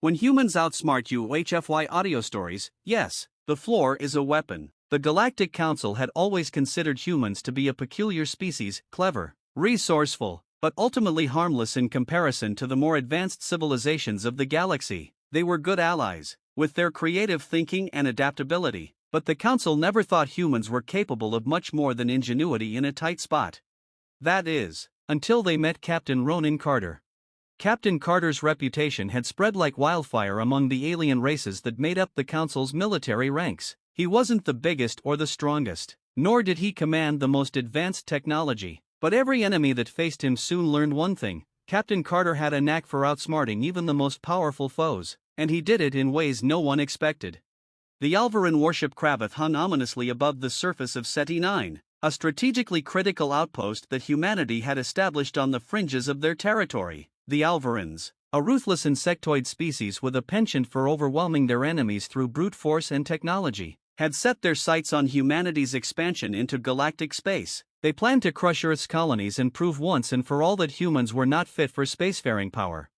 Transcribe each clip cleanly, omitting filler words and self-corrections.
When Humans Outsmart You HFY Audiostories, yes, the floor is a weapon. The Galactic Council had always considered humans to be a peculiar species, clever, resourceful, but ultimately harmless in comparison to the more advanced civilizations of the galaxy. They were good allies, with their creative thinking and adaptability, but the Council never thought humans were capable of much more than ingenuity in a tight spot. That is, until they met Captain Ronin Carter. Captain Carter's reputation had spread like wildfire among the alien races that made up the Council's military ranks. He wasn't the biggest or the strongest, nor did he command the most advanced technology, but every enemy that faced him soon learned one thing: Captain Carter had a knack for outsmarting even the most powerful foes, and he did it in ways no one expected. The Alvarin warship Kravith hung ominously above the surface of SETI 9, a strategically critical outpost that humanity had established on the fringes of their territory. The Alvarins, a ruthless insectoid species with a penchant for overwhelming their enemies through brute force and technology, had set their sights on humanity's expansion into galactic space. They planned to crush Earth's colonies and prove once and for all that humans were not fit for spacefaring power.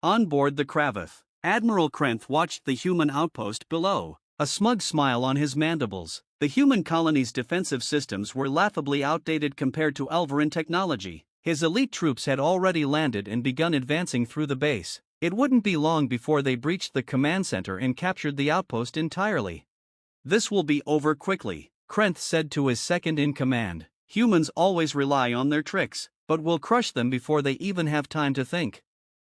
On board the Kravith, Admiral Krenth watched the human outpost below, a smug smile on his mandibles. The human colony's defensive systems were laughably outdated compared to Alvarin technology. His elite troops had already landed and begun advancing through the base. It wouldn't be long before they breached the command center and captured the outpost entirely. "This will be over quickly," Krenth said to his second-in-command. "Humans always rely on their tricks, but we'll crush them before they even have time to think."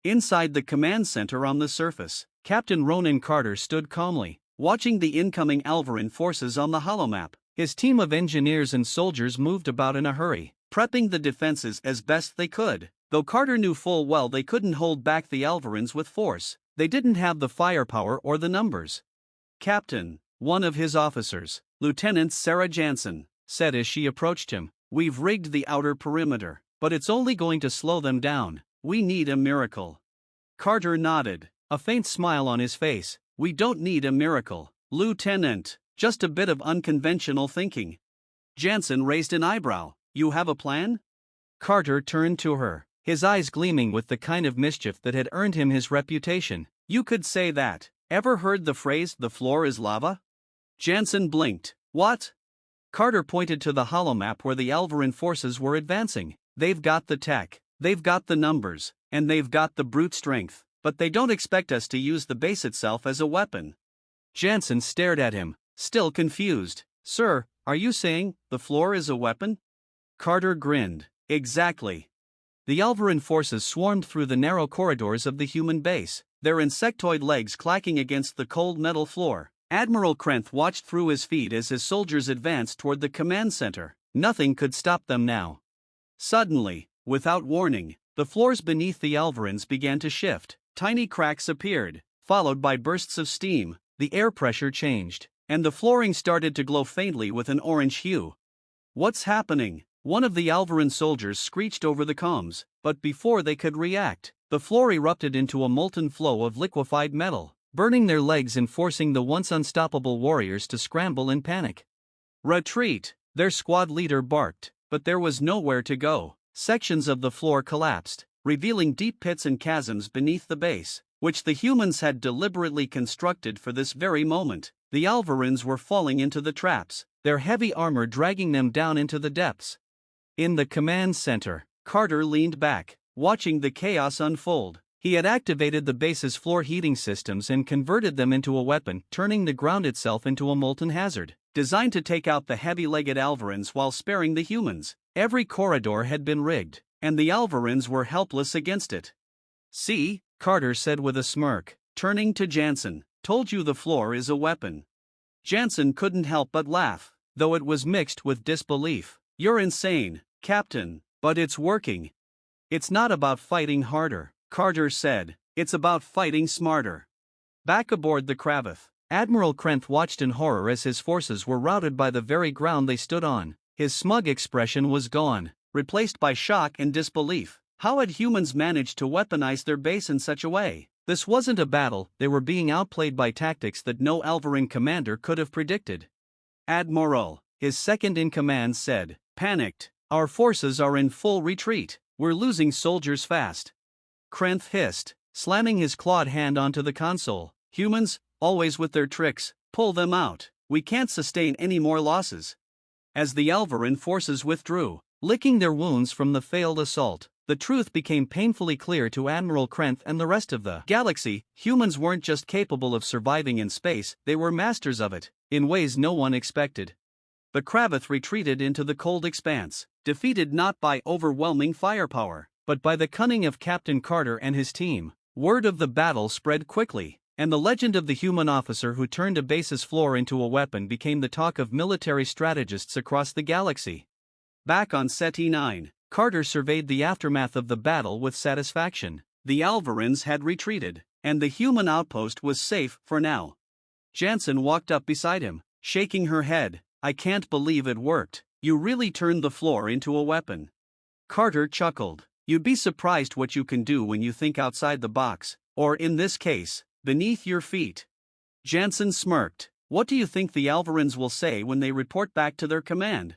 Inside the command center on the surface, Captain Ronin Carter stood calmly, watching the incoming Alvarin forces on the holomap. His team of engineers and soldiers moved about in a hurry, prepping the defenses as best they could. Though Carter knew full well they couldn't hold back the Alvarins with force, they didn't have the firepower or the numbers. "Captain," one of his officers, Lieutenant Sarah Jansen, said as she approached him, "we've rigged the outer perimeter, but it's only going to slow them down. We need a miracle." Carter nodded, a faint smile on his face. "We don't need a miracle, Lieutenant, just a bit of unconventional thinking." Jansen raised an eyebrow. "You have a plan?" Carter turned to her, his eyes gleaming with the kind of mischief that had earned him his reputation. "You could say that. Ever heard the phrase, 'the floor is lava'?" Jansen blinked. "What?" Carter pointed to the holomap where the Alvarin forces were advancing. "They've got the tech, they've got the numbers, and they've got the brute strength, but they don't expect us to use the base itself as a weapon." Jansen stared at him, still confused. "Sir, are you saying the floor is a weapon?" Carter grinned. "Exactly." The Alvarin forces swarmed through the narrow corridors of the human base, their insectoid legs clacking against the cold metal floor. Admiral Krenth watched through his feet as his soldiers advanced toward the command center. Nothing could stop them now. Suddenly, without warning, the floors beneath the Alvarins began to shift. Tiny cracks appeared, followed by bursts of steam. The air pressure changed, and the flooring started to glow faintly with an orange hue. "What's happening?" One of the Alvarin soldiers screeched over the comms, but before they could react, the floor erupted into a molten flow of liquefied metal, burning their legs and forcing the once unstoppable warriors to scramble in panic. "Retreat!" their squad leader barked, but there was nowhere to go. Sections of the floor collapsed, revealing deep pits and chasms beneath the base, which the humans had deliberately constructed for this very moment. The Alvarins were falling into the traps, their heavy armor dragging them down into the depths. In the command center, Carter leaned back, watching the chaos unfold. He had activated the base's floor heating systems and converted them into a weapon, turning the ground itself into a molten hazard, designed to take out the heavy-legged Alvarins while sparing the humans. Every corridor had been rigged, and the Alvarins were helpless against it. "See," Carter said with a smirk, turning to Jansen, "told you the floor is a weapon." Jansen couldn't help but laugh, though it was mixed with disbelief. "You're insane, Captain, but it's working." "It's not about fighting harder," Carter said, "it's about fighting smarter." Back aboard the Kravith, Admiral Krenth watched in horror as his forces were routed by the very ground they stood on. His smug expression was gone, replaced by shock and disbelief. How had humans managed to weaponize their base in such a way? This wasn't a battle, they were being outplayed by tactics that no Alvarin commander could have predicted. "Admiral," his second-in-command said, panicked, "our forces are in full retreat. We're losing soldiers fast." Krenth hissed, slamming his clawed hand onto the console. Humans, always with their tricks, pull them out. We can't sustain any more losses. As the Alvarin forces withdrew, licking their wounds from the failed assault, the truth became painfully clear to Admiral Krenth and the rest of the galaxy. Humans weren't just capable of surviving in space, they were masters of it, in ways no one expected. The Kravath retreated into the cold expanse, defeated not by overwhelming firepower, but by the cunning of Captain Carter and his team. Word of the battle spread quickly, and the legend of the human officer who turned a base's floor into a weapon became the talk of military strategists across the galaxy. Back on SETI 9, Carter surveyed the aftermath of the battle with satisfaction. The Alvarins had retreated, and the human outpost was safe for now. Jansen walked up beside him, shaking her head. "I can't believe it worked. You really turned the floor into a weapon." Carter chuckled. "You'd be surprised what you can do when you think outside the box, or in this case, beneath your feet." Jansen smirked. "What do you think the Alvarins will say when they report back to their command?"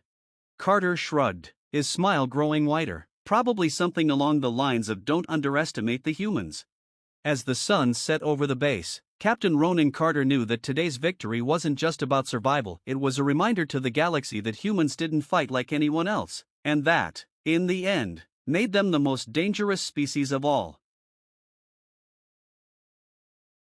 Carter shrugged, his smile growing wider. "Probably something along the lines of 'Don't underestimate the humans.'" As the sun set over the base, Captain Ronin Carter knew that today's victory wasn't just about survival, it was a reminder to the galaxy that humans didn't fight like anyone else, and that, in the end, made them the most dangerous species of all.